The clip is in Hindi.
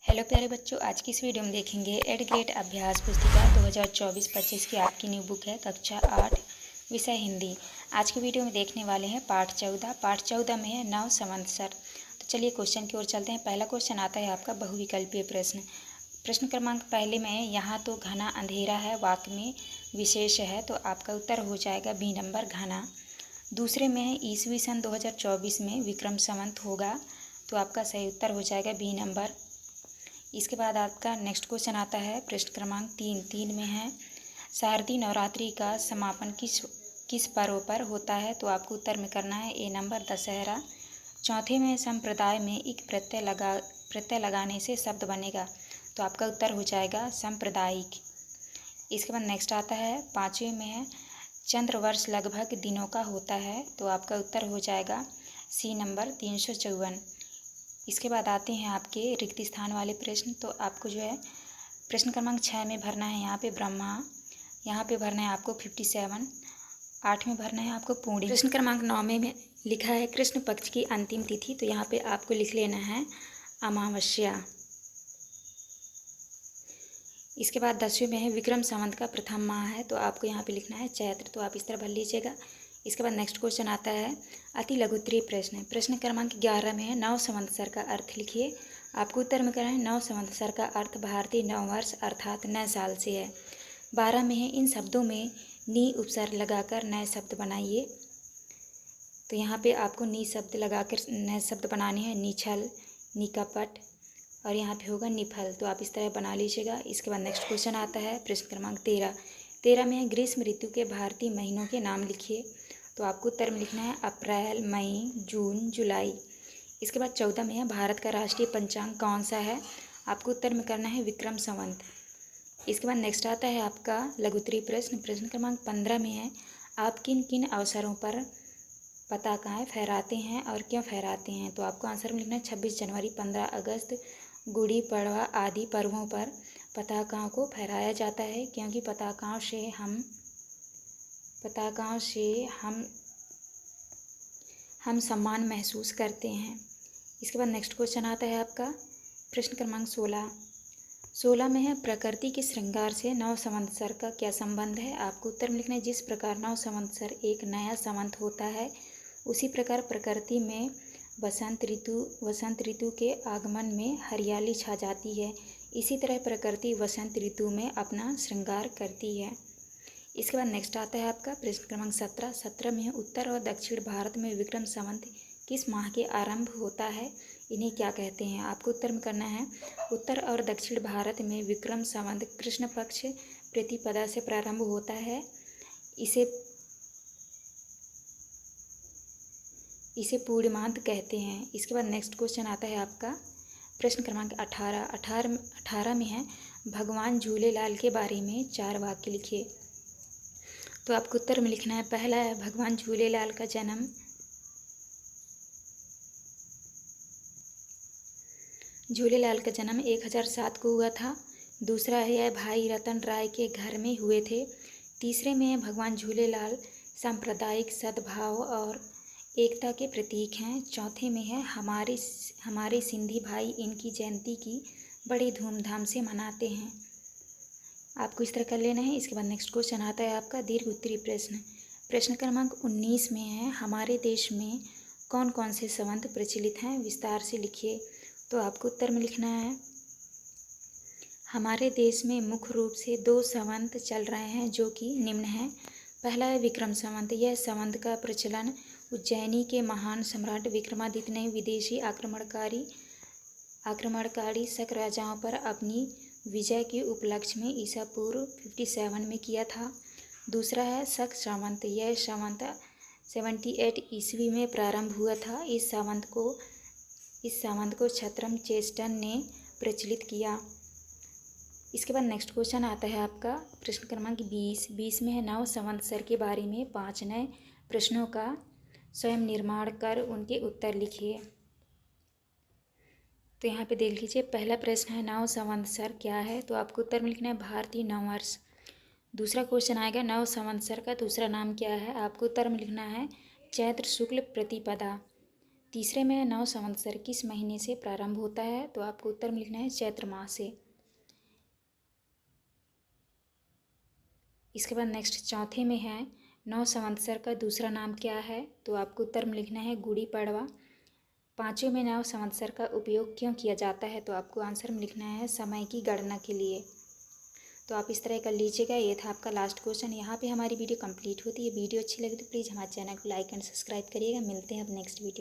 हेलो प्यारे बच्चों, आज की इस वीडियो में देखेंगे एड ग्रेड अभ्यास पुस्तिका 2024-25 की आपकी न्यू बुक है कक्षा 8 विषय हिंदी। आज की वीडियो में देखने वाले हैं पाठ 14 में है नव संवत्सर। तो चलिए क्वेश्चन की ओर चलते हैं। पहला क्वेश्चन आता है आपका बहुविकल्पीय प्रश्न। प्रश्न क्रमांक पहले में यहाँ तो घना अंधेरा है, वाक्य में विशेष है, तो आपका उत्तर हो जाएगा बी नंबर घना। दूसरे में है ईस्वी सन 2024 में विक्रम संवत होगा, तो आपका सही उत्तर हो जाएगा बी नंबर। इसके बाद आपका नेक्स्ट क्वेश्चन आता है प्रश्न क्रमांक 3 में है शारदीय नवरात्रि का समापन किस पर्व पर होता है, तो आपको उत्तर में करना है ए नंबर दशहरा। चौथे में संप्रदाय में एक प्रत्यय लगाने से शब्द बनेगा, तो आपका उत्तर हो जाएगा सांप्रदायिक। इसके बाद नेक्स्ट आता है 5वें में है चंद्र वर्ष लगभग दिनों का होता है, तो आपका उत्तर हो जाएगा सी नंबर 354। इसके बाद आते हैं आपके रिक्त स्थान वाले प्रश्न। तो आपको जो है प्रश्न क्रमांक 6 में भरना है यहाँ पे ब्रह्मा, यहाँ पे भरना है आपको 57, 8 में भरना है आपको पूर्णी। प्रश्न क्रमांक 9 में लिखा है कृष्ण पक्ष की अंतिम तिथि, तो यहाँ पे आपको लिख लेना है अमावस्या। इसके बाद 10वें में है विक्रम संवत का प्रथम माह है, तो आपको यहाँ पे लिखना है चैत्र, तो आप इस तरह भर लीजिएगा। इसके बाद नेक्स्ट क्वेश्चन आता है अति लघुत्तरीय प्रश्न। प्रश्न क्रमांक 11 में है नव संवत्सर का अर्थ लिखिए। आपको उत्तर में करना है नव संवत्सर का अर्थ भारतीय नव वर्ष अर्थात नए साल से है। 12 में है इन शब्दों में नी उपसर्ग लगाकर नए शब्द बनाइए, तो यहाँ पे आपको नी शब्द लगाकर नए शब्द बनाने हैं, निछल, निकपट और यहाँ पे होगा निफल, तो आप इस तरह बना लीजिएगा। इसके बाद नेक्स्ट क्वेश्चन आता है प्रश्न क्रमांक 13 में है ग्रीष्म ऋतु के भारतीय महीनों के नाम लिखिए, तो आपको उत्तर में लिखना है अप्रैल, मई, जून, जुलाई। इसके बाद 14 में है भारत का राष्ट्रीय पंचांग कौन सा है, आपको उत्तर में करना है विक्रम संवत। इसके बाद नेक्स्ट आता है आपका लघुत्तरीय प्रश्न। प्रश्न क्रमांक 15 में है आप किन किन अवसरों पर पताकाएँ फहराते हैं और क्यों फहराते हैं, तो आपको आंसर में लिखना है 26 जनवरी, 15 अगस्त, गुड़ी पड़वा आदि पर्वों पर पताकाओं को फहराया जाता है, क्योंकि पताकाओं से हम सम्मान महसूस करते हैं। इसके बाद नेक्स्ट क्वेश्चन आता है आपका प्रश्न क्रमांक 16 में है प्रकृति के श्रृंगार से नव संवत्सर का क्या संबंध है, आपको उत्तर में लिखना है जिस प्रकार नव संवत्सर एक नया संवत होता है, उसी प्रकार प्रकृति में वसंत ऋतु के आगमन में हरियाली छा जाती है। इसी तरह प्रकृति वसंत ऋतु में अपना श्रृंगार करती है। इसके बाद नेक्स्ट आता है आपका प्रश्न क्रमांक 17 में है उत्तर और दक्षिण भारत में विक्रम संवत किस माह के आरंभ होता है, इन्हें क्या कहते हैं, आपको उत्तर में करना है उत्तर और दक्षिण भारत में विक्रम संवत कृष्ण पक्ष प्रतिपदा से प्रारंभ होता है, इसे पूर्णिमांत कहते हैं। इसके बाद नेक्स्ट क्वेश्चन आता है आपका प्रश्न क्रमांक 18 में है भगवान झूलेलाल के बारे में 4 वाक्य लिखिए, तो आपको उत्तर में लिखना है पहला है भगवान झूलेलाल का जन्म झूलेलाल का जन्म 1007 को हुआ था। दूसरा है यह भाई रतन राय के घर में हुए थे। तीसरे में है भगवान झूलेलाल सांप्रदायिक सद्भाव और एकता के प्रतीक हैं। चौथे में है हमारे सिंधी भाई इनकी जयंती की बड़ी धूमधाम से मनाते हैं, आपको इस तरह कर लेना है। इसके बाद नेक्स्ट क्वेश्चन आता है आपका दीर्घ उत्तरीय प्रश्न। प्रश्न क्रमांक 19 में है हमारे देश में कौन कौन से संवत प्रचलित हैं, विस्तार से लिखिए, तो आपको उत्तर में लिखना है हमारे देश में मुख्य रूप से 2 संवत चल रहे हैं, जो कि निम्न हैं। पहला है विक्रम संवत। यह संवत का प्रचलन उज्जैनी के महान सम्राट विक्रमादित्य ने विदेशी आक्रमणकारी शक राजाओं पर अपनी विजय के उपलक्ष्य में ईसा पूर्व 57 में किया था। दूसरा है शक संवत। यह संवत 78 ईस्वी में प्रारंभ हुआ था। इस संवत को छत्रम चेस्टन ने प्रचलित किया। इसके बाद नेक्स्ट क्वेश्चन आता है आपका प्रश्न क्रमांक 20 में है नव संवत्सर के बारे में 5 नए प्रश्नों का स्वयं निर्माण कर उनके उत्तर लिखिए, तो यहाँ पे देख लीजिए। पहला प्रश्न है नव संवत्सर क्या है, तो आपको उत्तर में लिखना है भारतीय नववर्ष। दूसरा क्वेश्चन आएगा नव संवत्सर का दूसरा नाम क्या है, आपको उत्तर में लिखना है चैत्र शुक्ल प्रतिपदा। तीसरे में है नव संवत्सर किस महीने से प्रारंभ होता है, तो आपको उत्तर में लिखना है चैत्र माह से। इसके बाद नेक्स्ट चौथे में है नव संवत्सर का दूसरा नाम क्या है, तो आपको उत्तर में लिखना है गुड़ी पड़वा। पाँचवें में नव संवत्सर का उपयोग क्यों किया जाता है, तो आपको आंसर में लिखना है समय की गणना के लिए। तो आप इस तरह कर लीजिएगा। ये था आपका लास्ट क्वेश्चन। यहाँ पे हमारी वीडियो कंप्लीट होती है। वीडियो अच्छी लगी तो प्लीज़ हमारे चैनल को लाइक एंड सब्सक्राइब करिएगा। मिलते हैं अब नेक्स्ट वीडियो।